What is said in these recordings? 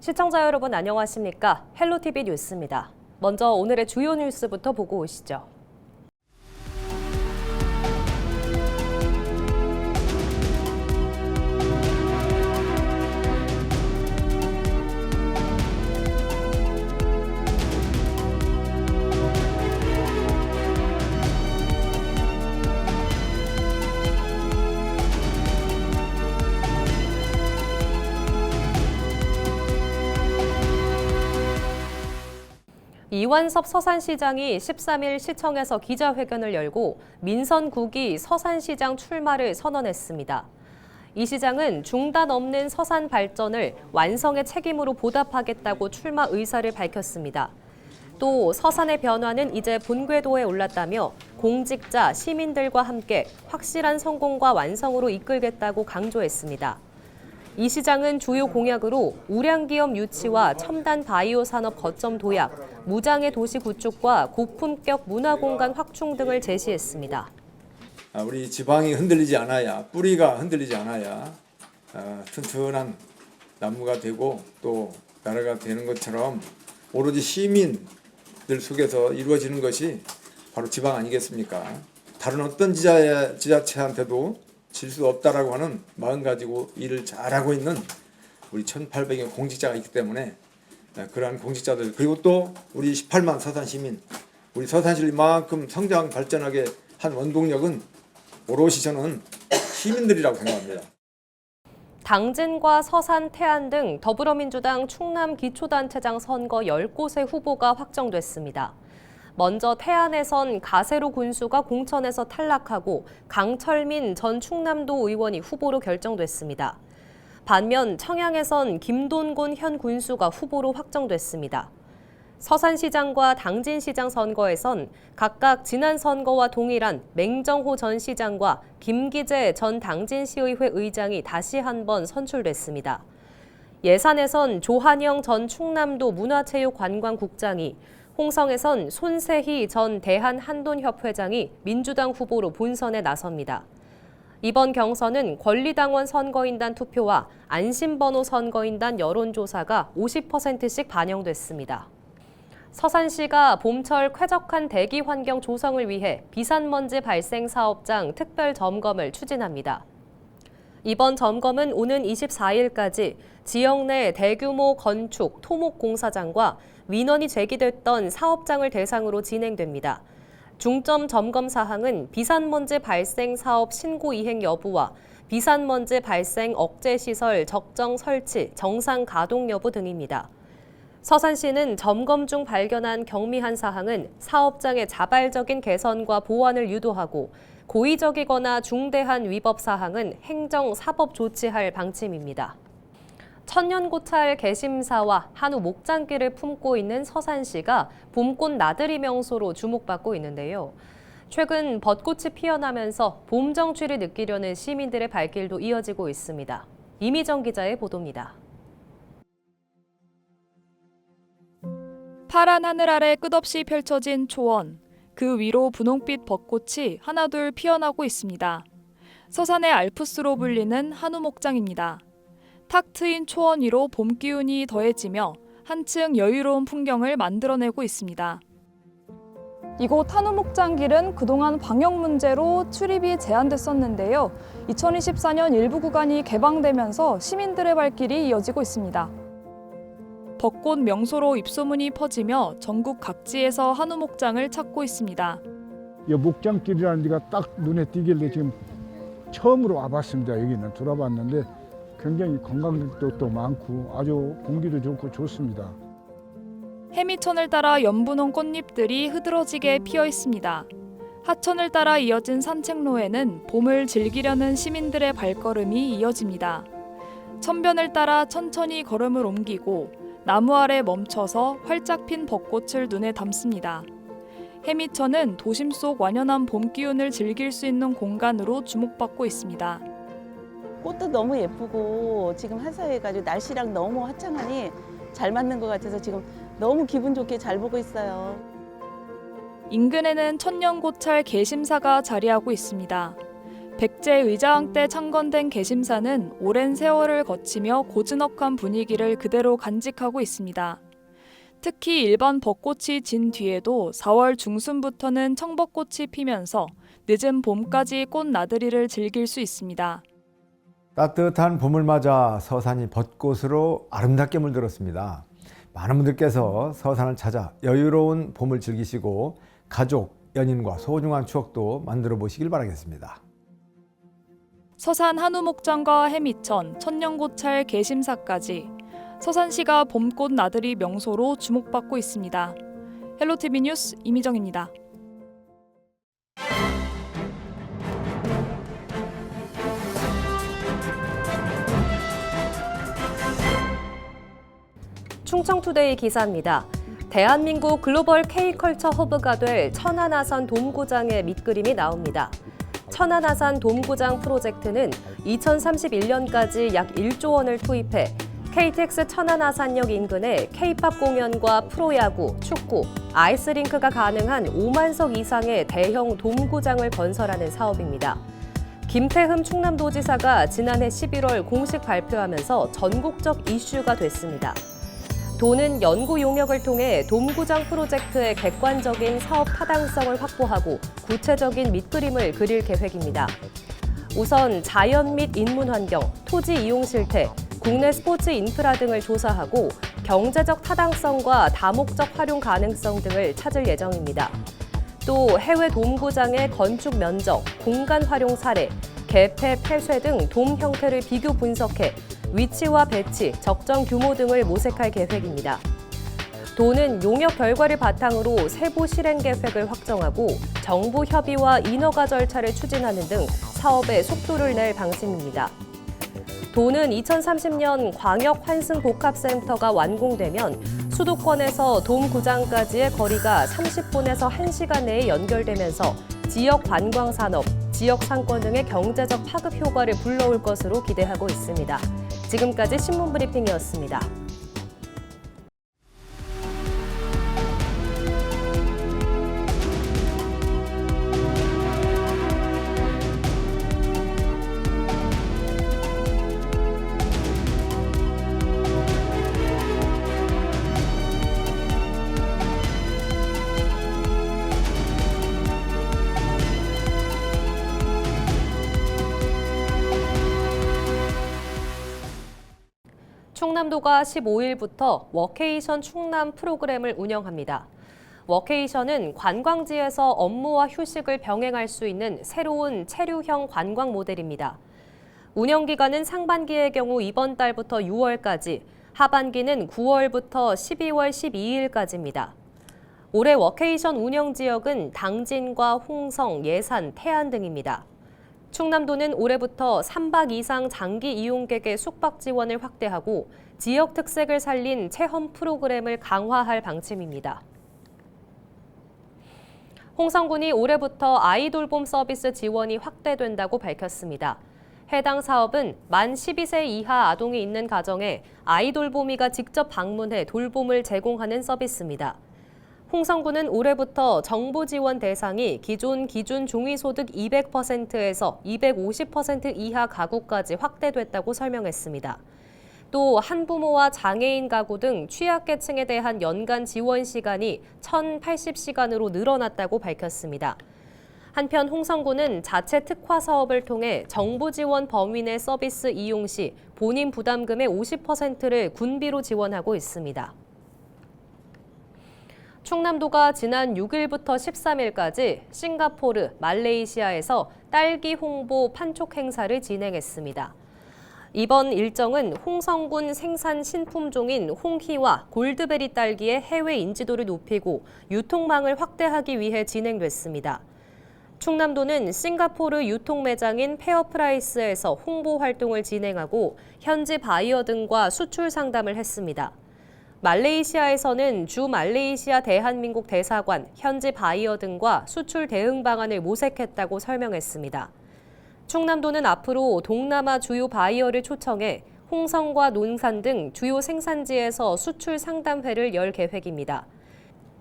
시청자 여러분 안녕하십니까? 헬로티비 뉴스입니다. 먼저 오늘의 주요 뉴스부터 보고 오시죠. 이완섭 서산시장이 13일 시청에서 기자회견을 열고 민선 9기 서산시장 출마를 선언했습니다. 이 시장은 중단 없는 서산 발전을 완성의 책임으로 보답하겠다고 출마 의사를 밝혔습니다. 또 서산의 변화는 이제 본궤도에 올랐다며 공직자, 시민들과 함께 확실한 성공과 완성으로 이끌겠다고 강조했습니다. 이 시장은 주요 공약으로 우량기업 유치와 첨단 바이오 산업 거점 도약, 무장애 도시 구축과 고품격 문화공간 확충 등을 제시했습니다. 우리 지방이 흔들리지 않아야, 뿌리가 흔들리지 않아야 튼튼한 나무가 되고 또 나라가 되는 것처럼 오로지 시민들 속에서 이루어지는 것이 바로 지방 아니겠습니까? 다른 어떤 지자체한테도 질 수 없다라고 하는 마음 가지고 일을 잘하고 있는 우리 1,800여 공직자가 있기 때문에 그러한 공직자들 그리고 또 우리 18만 서산 시민 우리 서산시를 이만큼 성장 발전하게 한 원동력은 오롯이 저는 시민들이라고 생각합니다. 당진과 서산, 태안 등 더불어민주당 충남 기초단체장 선거 10곳의 후보가 확정됐습니다. 먼저 태안에선 가세로 군수가 공천에서 탈락하고 강철민 전 충남도 의원이 후보로 결정됐습니다. 반면 청양에선 김돈곤 현 군수가 후보로 확정됐습니다. 서산시장과 당진시장 선거에선 각각 지난 선거와 동일한 맹정호 전 시장과 김기재 전 당진시의회 의장이 다시 한번 선출됐습니다. 예산에선 조한영 전 충남도 문화체육관광국장이 홍성에선 손세희 전 대한한돈협회장이 민주당 후보로 본선에 나섭니다. 이번 경선은 권리당원 선거인단 투표와 안심번호 선거인단 여론조사가 50%씩 반영됐습니다. 서산시가 봄철 쾌적한 대기 환경 조성을 위해 비산먼지 발생 사업장 특별 점검을 추진합니다. 이번 점검은 오는 24일까지 지역 내 대규모 건축, 토목 공사장과 민원이 제기됐던 사업장을 대상으로 진행됩니다. 중점 점검 사항은 비산먼지 발생 사업 신고 이행 여부와 비산먼지 발생 억제 시설 적정 설치, 정상 가동 여부 등입니다. 서산시는 점검 중 발견한 경미한 사항은 사업장의 자발적인 개선과 보완을 유도하고 고의적이거나 중대한 위법 사항은 행정, 사법 조치할 방침입니다. 천년고찰 개심사와 한우 목장기를 품고 있는 서산시가 봄꽃 나들이 명소로 주목받고 있는데요. 최근 벚꽃이 피어나면서 봄 정취를 느끼려는 시민들의 발길도 이어지고 있습니다. 이미정 기자의 보도입니다. 파란 하늘 아래 끝없이 펼쳐진 초원. 그 위로 분홍빛 벚꽃이 하나둘 피어나고 있습니다. 서산의 알프스로 불리는 한우 목장입니다. 탁 트인 초원 위로 봄 기운이 더해지며 한층 여유로운 풍경을 만들어내고 있습니다. 이곳 한우 목장길은 그동안 방역 문제로 출입이 제한됐었는데요. 2024년 일부 구간이 개방되면서 시민들의 발길이 이어지고 있습니다. 벚꽃 명소로 입소문이 퍼지며 전국 각지에서 한우 목장을 찾고 있습니다. 이 목장길이라는 데가 딱 눈에 띄길래 지금 처음으로 와봤습니다. 여기는 돌아봤는데 굉장히 관광객도 많고 아주 공기도 좋고 좋습니다. 해미천을 따라 연분홍 꽃잎들이 흐드러지게 피어 있습니다. 하천을 따라 이어진 산책로에는 봄을 즐기려는 시민들의 발걸음이 이어집니다. 천변을 따라 천천히 걸음을 옮기고 나무 아래 멈춰서 활짝 핀 벚꽃을 눈에 담습니다. 해미천은 도심 속 완연한 봄 기운을 즐길 수 있는 공간으로 주목받고 있습니다. 꽃도 너무 예쁘고 지금 한사해가지고 날씨랑 너무 화창하니 잘 맞는 것 같아서 지금 너무 기분 좋게 잘 보고 있어요. 인근에는 천년고찰 개심사가 자리하고 있습니다. 백제 의자왕 때 창건된 개심사는 오랜 세월을 거치며 고즈넉한 분위기를 그대로 간직하고 있습니다. 특히 일반 벚꽃이 진 뒤에도 4월 중순부터는 청벚꽃이 피면서 늦은 봄까지 꽃 나들이를 즐길 수 있습니다. 따뜻한 봄을 맞아 서산이 벚꽃으로 아름답게 물들었습니다. 많은 분들께서 서산을 찾아 여유로운 봄을 즐기시고 가족, 연인과 소중한 추억도 만들어 보시길 바라겠습니다. 서산 한우목장과 해미천, 천년고찰 개심사까지 서산시가 봄꽃 나들이 명소로 주목받고 있습니다. 헬로티비 뉴스 이미정입니다. 충청투데이 기사입니다. 대한민국 글로벌 K컬처 허브가 될 천안아산 돔구장의 밑그림이 나옵니다. 천안아산 돔구장 프로젝트는 2031년까지 약 1조 원을 투입해 KTX 천안아산역 인근에 K-팝 공연과 프로야구, 축구, 아이스링크가 가능한 5만석 이상의 대형 돔구장을 건설하는 사업입니다. 김태흠 충남도지사가 지난해 11월 공식 발표하면서 전국적 이슈가 됐습니다. 도는 연구 용역을 통해 돔구장 프로젝트의 객관적인 사업 타당성을 확보하고 구체적인 밑그림을 그릴 계획입니다. 우선 자연 및 인문 환경, 토지 이용 실태, 국내 스포츠 인프라 등을 조사하고 경제적 타당성과 다목적 활용 가능성 등을 찾을 예정입니다. 또 해외 돔구장의 건축 면적, 공간 활용 사례, 개폐, 폐쇄 등 돔 형태를 비교 분석해 위치와 배치, 적정 규모 등을 모색할 계획입니다. 도는 용역 결과를 바탕으로 세부 실행 계획을 확정하고 정부 협의와 인허가 절차를 추진하는 등 사업에 속도를 낼 방침입니다. 도는 2030년 광역 환승 복합센터가 완공되면 수도권에서 돔구장까지의 거리가 30분에서 1시간 내에 연결되면서 지역 관광 산업, 지역 상권 등의 경제적 파급 효과를 불러올 것으로 기대하고 있습니다. 지금까지 신문 브리핑이었습니다. 충남도가 15일부터 워케이션 충남 프로그램을 운영합니다. 워케이션은 관광지에서 업무와 휴식을 병행할 수 있는 새로운 체류형 관광 모델입니다. 운영기간은 상반기의 경우 이번 달부터 6월까지, 하반기는 9월부터 12월 12일까지입니다. 올해 워케이션 운영 지역은 당진과 홍성, 예산, 태안 등입니다. 충남도는 올해부터 3박 이상 장기 이용객의 숙박 지원을 확대하고 지역 특색을 살린 체험 프로그램을 강화할 방침입니다. 홍성군이 올해부터 아이돌봄 서비스 지원이 확대된다고 밝혔습니다. 해당 사업은 만 12세 이하 아동이 있는 가정에 아이돌봄이가 직접 방문해 돌봄을 제공하는 서비스입니다. 홍성군은 올해부터 정부 지원 대상이 기존 기준 중위소득 200%에서 250% 이하 가구까지 확대됐다고 설명했습니다. 또 한부모와 장애인 가구 등 취약계층에 대한 연간 지원 시간이 1,080시간으로 늘어났다고 밝혔습니다. 한편 홍성군은 자체 특화 사업을 통해 정부 지원 범위 내 서비스 이용 시 본인 부담금의 50%를 군비로 지원하고 있습니다. 충남도가 지난 6일부터 13일까지 싱가포르, 말레이시아에서 딸기 홍보 판촉 행사를 진행했습니다. 이번 일정은 홍성군 생산 신품종인 홍희와 골드베리 딸기의 해외 인지도를 높이고 유통망을 확대하기 위해 진행됐습니다. 충남도는 싱가포르 유통 매장인 페어프라이스에서 홍보 활동을 진행하고 현지 바이어 등과 수출 상담을 했습니다. 말레이시아에서는 주 말레이시아 대한민국 대사관, 현지 바이어 등과 수출 대응 방안을 모색했다고 설명했습니다. 충남도는 앞으로 동남아 주요 바이어를 초청해 홍성과 논산 등 주요 생산지에서 수출 상담회를 열 계획입니다.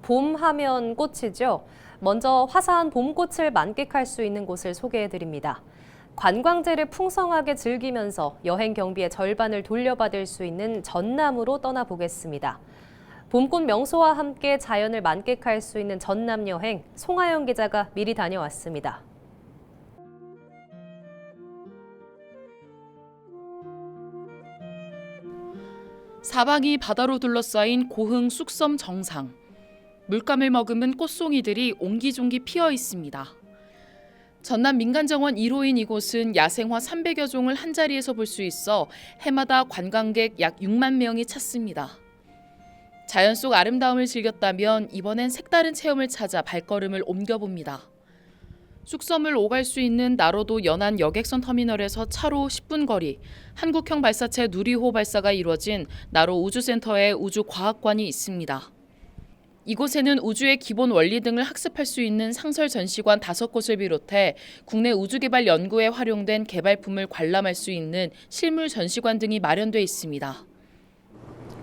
봄 하면 꽃이죠. 먼저 화사한 봄꽃을 만끽할 수 있는 곳을 소개해드립니다. 관광지를 풍성하게 즐기면서 여행 경비의 절반을 돌려받을 수 있는 전남으로 떠나보겠습니다. 봄꽃 명소와 함께 자연을 만끽할 수 있는 전남 여행, 송하영 기자가 미리 다녀왔습니다. 사방이 바다로 둘러싸인 고흥 쑥섬 정상. 물감을 머금은 꽃송이들이 옹기종기 피어 있습니다. 전남 민간정원 1호인 이곳은 야생화 300여 종을 한자리에서 볼 수 있어 해마다 관광객 약 6만 명이 찾습니다. 자연 속 아름다움을 즐겼다면 이번엔 색다른 체험을 찾아 발걸음을 옮겨봅니다. 쑥섬을 오갈 수 있는 나로도 연안 여객선 터미널에서 차로 10분 거리, 한국형 발사체 누리호 발사가 이루어진 나로 우주센터에 우주과학관이 있습니다. 이곳에는 우주의 기본 원리 등을 학습할 수 있는 상설 전시관 5곳을 비롯해 국내 우주개발 연구에 활용된 개발품을 관람할 수 있는 실물 전시관 등이 마련돼 있습니다.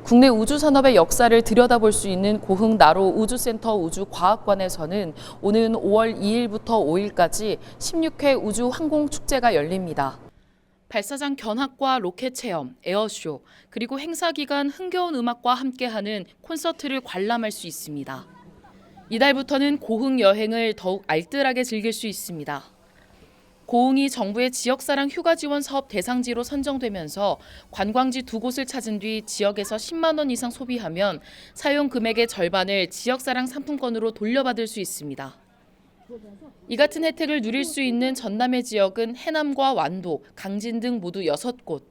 국내 우주산업의 역사를 들여다볼 수 있는 고흥 나로 우주센터 우주과학관에서는 오는 5월 2일부터 5일까지 16회 우주항공축제가 열립니다. 발사장 견학과 로켓 체험, 에어쇼, 그리고 행사 기간 흥겨운 음악과 함께하는 콘서트를 관람할 수 있습니다. 이달부터는 고흥 여행을 더욱 알뜰하게 즐길 수 있습니다. 고흥이 정부의 지역사랑 휴가지원 사업 대상지로 선정되면서 관광지 2곳을 찾은 뒤 지역에서 10만 원 이상 소비하면 사용 금액의 절반을 지역사랑 상품권으로 돌려받을 수 있습니다. 이 같은 혜택을 누릴 수 있는 전남의 지역은 해남과 완도, 강진 등 모두 6곳.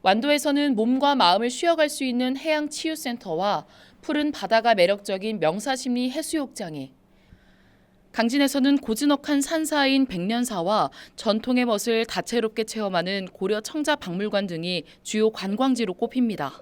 완도에서는 몸과 마음을 쉬어갈 수 있는 해양치유센터와 푸른 바다가 매력적인 명사심리 해수욕장이, 강진에서는 고즈넉한 산사인 백년사와 전통의 멋을 다채롭게 체험하는 고려 청자박물관 등이 주요 관광지로 꼽힙니다.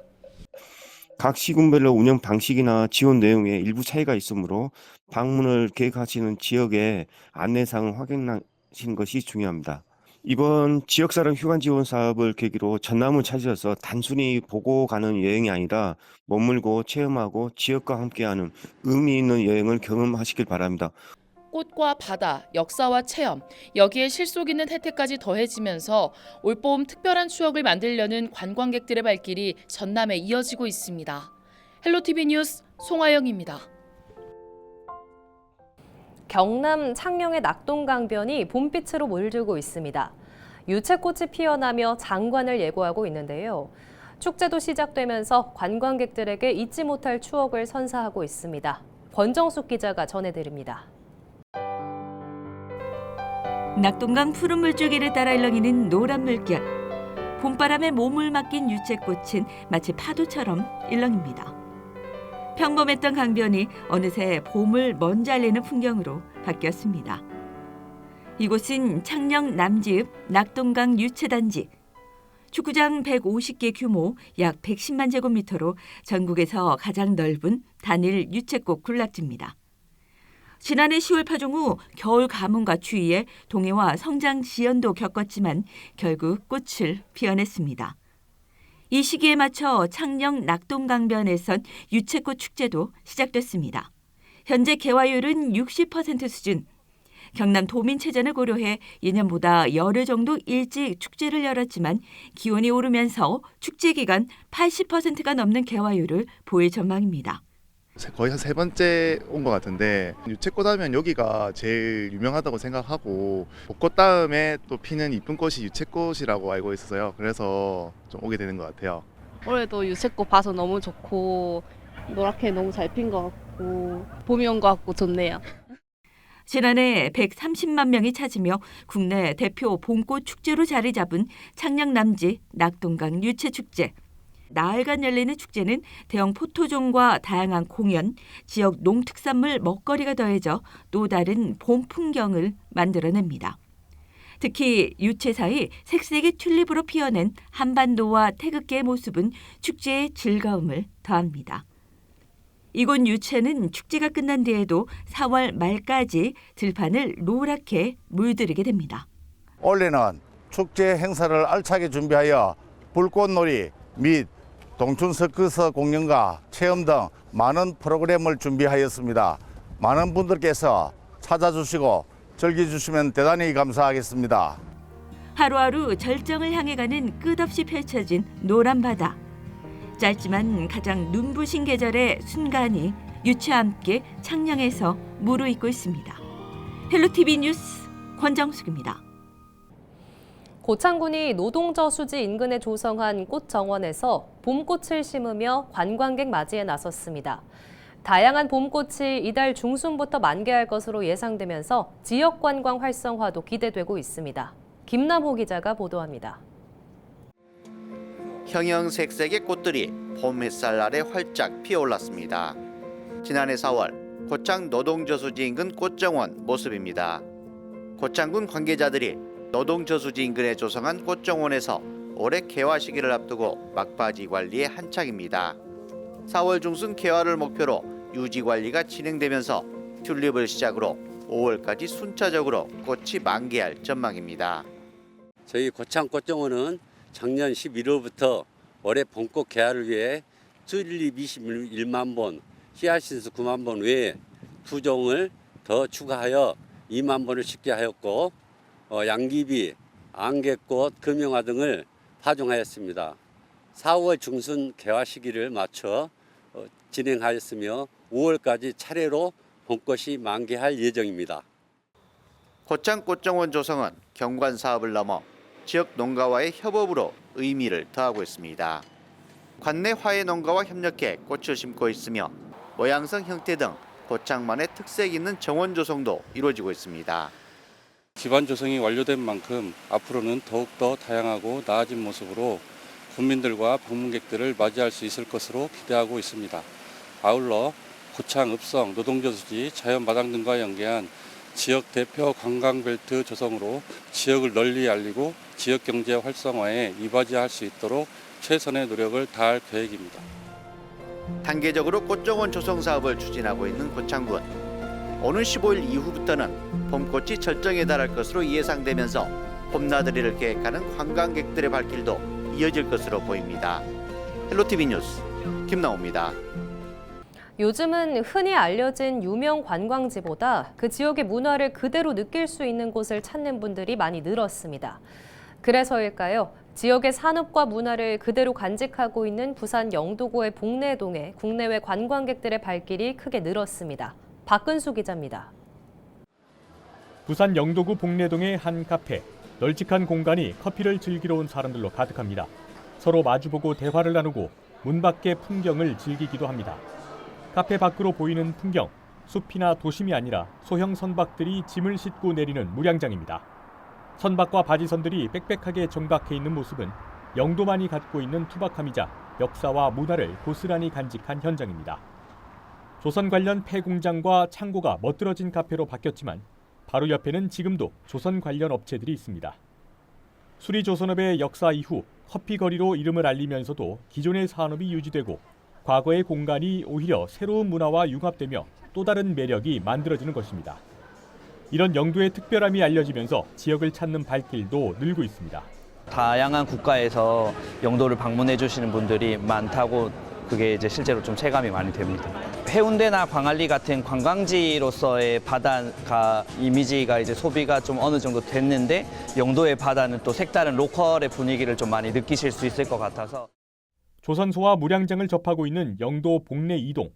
각 시군별로 운영 방식이나 지원 내용에 일부 차이가 있으므로 방문을 계획하시는 지역의 안내사항을 확인하시는 것이 중요합니다. 이번 지역사랑 휴가 지원 사업을 계기로 전남을 찾으셔서 단순히 보고 가는 여행이 아니라 머물고 체험하고 지역과 함께하는 의미 있는 여행을 경험하시길 바랍니다. 꽃과 바다, 역사와 체험, 여기에 실속 있는 혜택까지 더해지면서 올봄 특별한 추억을 만들려는 관광객들의 발길이 전남에 이어지고 있습니다. 헬로티비 뉴스 송하영입니다. 경남 창녕의 낙동강변이 봄빛으로 물들고 있습니다. 유채꽃이 피어나며 장관을 예고하고 있는데요. 축제도 시작되면서 관광객들에게 잊지 못할 추억을 선사하고 있습니다. 권정숙 기자가 전해드립니다. 낙동강 푸른 물줄기를 따라 일렁이는 노란 물결. 봄바람에 몸을 맡긴 유채꽃은 마치 파도처럼 일렁입니다. 평범했던 강변이 어느새 봄을 먼저 알리는 풍경으로 바뀌었습니다. 이곳은 창녕 남지읍 낙동강 유채단지. 축구장 150개 규모 약 110만 제곱미터로 전국에서 가장 넓은 단일 유채꽃 군락지입니다. 지난해 10월 파종 후 겨울 가뭄과 추위에 동해와 성장 지연도 겪었지만 결국 꽃을 피워냈습니다. 이 시기에 맞춰 창녕 낙동강변에선 유채꽃 축제도 시작됐습니다. 현재 개화율은 60% 수준. 경남 도민체전을 고려해 예년보다 열흘 정도 일찍 축제를 열었지만 기온이 오르면서 축제 기간 80%가 넘는 개화율을 보일 전망입니다. 거의 한 3번째 온 것 같은데 유채꽃 하면 여기가 제일 유명하다고 생각하고 벚꽃 다음에 또 피는 이쁜 꽃이 유채꽃이라고 알고 있어서요. 그래서 좀 오게 되는 것 같아요. 올해도 유채꽃 봐서 너무 좋고 노랗게 너무 잘 핀 것 같고 봄이 온 것 같고 좋네요. 지난해 130만 명이 찾으며 국내 대표 봄꽃 축제로 자리 잡은 창녕 남지 낙동강 유채축제. 나흘간 열리는 축제는 대형 포토존과 다양한 공연, 지역 농특산물 먹거리가 더해져 또 다른 봄 풍경을 만들어냅니다. 특히 유채 사이 색색의 튤립으로 피어낸 한반도와 태극기의 모습은 축제의 즐거움을 더합니다. 이곳 유채는 축제가 끝난 뒤에도 4월 말까지 들판을 노랗게 물들이게 됩니다. 올해는 축제 행사를 알차게 준비하여 불꽃놀이 및 동춘 서커스 공연과 체험 등 많은 프로그램을 준비하였습니다. 많은 분들께서 찾아주시고 즐겨주시면 대단히 감사하겠습니다. 하루하루 절정을 향해 가는 끝없이 펼쳐진 노란 바다. 짧지만 가장 눈부신 계절의 순간이 유치와 함께 창녕에서 무르익고 있습니다. 헬로티비 뉴스 권정숙입니다. 고창군이 노동저수지 인근에 조성한 꽃정원에서 봄꽃을 심으며 관광객 맞이에 나섰습니다. 다양한 봄꽃이 이달 중순부터 만개할 것으로 예상되면서 지역 관광 활성화도 기대되고 있습니다. 김남호 기자가 보도합니다. 형형색색의 꽃들이 봄 햇살 아래 활짝 피어올랐습니다. 지난해 4월 고창 노동저수지 인근 꽃정원 모습입니다. 고창군 관계자들이 노동저수지 인근에 조성한 꽃정원에서 올해 개화 시기를 앞두고 막바지 관리에 한창입니다. 4월 중순 개화를 목표로 유지 관리가 진행되면서 튤립을 시작으로 5월까지 순차적으로 꽃이 만개할 전망입니다. 저희 고창 꽃정원은 작년 11월부터 올해 봄꽃 개화를 위해 튤립 21만 본, 히아신스 9만 본 외에 2종을 더 추가하여 2만 본을 심게 하였고 양귀비, 안개꽃, 금영화 등을 파종하였습니다. 4월 중순 개화 시기를 맞춰 진행하였으며 5월까지 차례로 봄꽃이 만개할 예정입니다. 고창 꽃정원 조성은 경관 사업을 넘어 지역 농가와의 협업으로 의미를 더하고 있습니다. 관내 화훼 농가와 협력해 꽃을 심고 있으며 모양성 형태 등 고창만의 특색 있는 정원 조성도 이루어지고 있습니다. 기반 조성이 완료된 만큼 앞으로는 더욱더 다양하고 나아진 모습으로 국민들과 방문객들을 맞이할 수 있을 것으로 기대하고 있습니다. 아울러 고창, 읍성, 노동저수지, 자연마당 등과 연계한 지역 대표 관광벨트 조성으로 지역을 널리 알리고 지역 경제 활성화에 이바지할 수 있도록 최선의 노력을 다할 계획입니다. 단계적으로 꽃정원 조성 사업을 추진하고 있는 고창군. 오는 15일 이후부터는 봄꽃이 절정에 달할 것으로 예상되면서 봄나들이를 계획하는 관광객들의 발길도 이어질 것으로 보입니다. 헬로티비 뉴스 김나옵니다. 요즘은 흔히 알려진 유명 관광지보다 그 지역의 문화를 그대로 느낄 수 있는 곳을 찾는 분들이 많이 늘었습니다. 그래서일까요? 지역의 산업과 문화를 그대로 간직하고 있는 부산 영도구의 복내동에 국내외 관광객들의 발길이 크게 늘었습니다. 박근수 기자입니다. 부산 영도구 복내동의 한 카페. 널찍한 공간이 커피를 즐기러 온 사람들로 가득합니다. 서로 마주보고 대화를 나누고 문 밖의 풍경을 즐기기도 합니다. 카페 밖으로 보이는 풍경, 숲이나 도심이 아니라 소형 선박들이 짐을 싣고 내리는 무량장입니다. 선박과 바지선들이 빽빽하게 정박해 있는 모습은 영도만이 갖고 있는 투박함이자 역사와 문화를 고스란히 간직한 현장입니다. 조선 관련 폐공장과 창고가 멋들어진 카페로 바뀌었지만 바로 옆에는 지금도 조선 관련 업체들이 있습니다. 수리조선업의 역사 이후 커피거리로 이름을 알리면서도 기존의 산업이 유지되고 과거의 공간이 오히려 새로운 문화와 융합되며 또 다른 매력이 만들어지는 것입니다. 이런 영도의 특별함이 알려지면서 지역을 찾는 발길도 늘고 있습니다. 다양한 국가에서 영도를 방문해 주시는 분들이 많다고 그게 이제 실제로 좀 체감이 많이 됩니다. 해운대나 광안리 같은 관광지로서의 바다가 이미지가 이제 소비가 좀 어느 정도 됐는데 영도의 바다는 또 색다른 로컬의 분위기를 좀 많이 느끼실 수 있을 것 같아서. 조선소와 무량장을 접하고 있는 영도 복내 2동.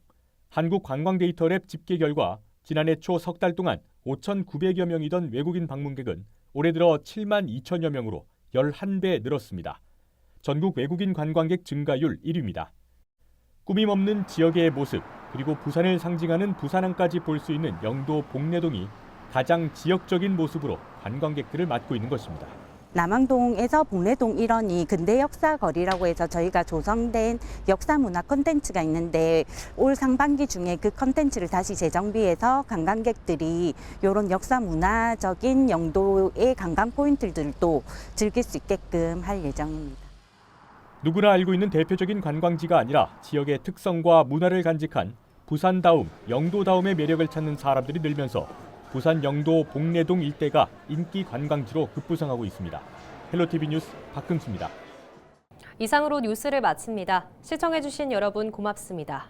한국관광데이터랩 집계 결과 지난해 초 석 달 동안 5,900여 명이던 외국인 방문객은 올해 들어 7만 2천여 명으로 11배 늘었습니다. 전국 외국인 관광객 증가율 1위입니다. 꾸밈없는 지역의 모습, 그리고 부산을 상징하는 부산항까지 볼 수 있는 영도 복내동이 가장 지역적인 모습으로 관광객들을 맞고 있는 것입니다. 남항동에서 복내동 일원이 근대 역사 거리라고 해서 저희가 조성된 역사 문화 콘텐츠가 있는데 올 상반기 중에 그 콘텐츠를 다시 재정비해서 관광객들이 이런 역사 문화적인 영도의 관광 포인트들도 즐길 수 있게끔 할 예정입니다. 누구나 알고 있는 대표적인 관광지가 아니라 지역의 특성과 문화를 간직한 부산다움, 영도다움의 매력을 찾는 사람들이 늘면서 부산 영도 복내동 일대가 인기 관광지로 급부상하고 있습니다. 헬로티비 뉴스 박근수입니다. 이상으로 뉴스를 마칩니다. 시청해주신 여러분 고맙습니다.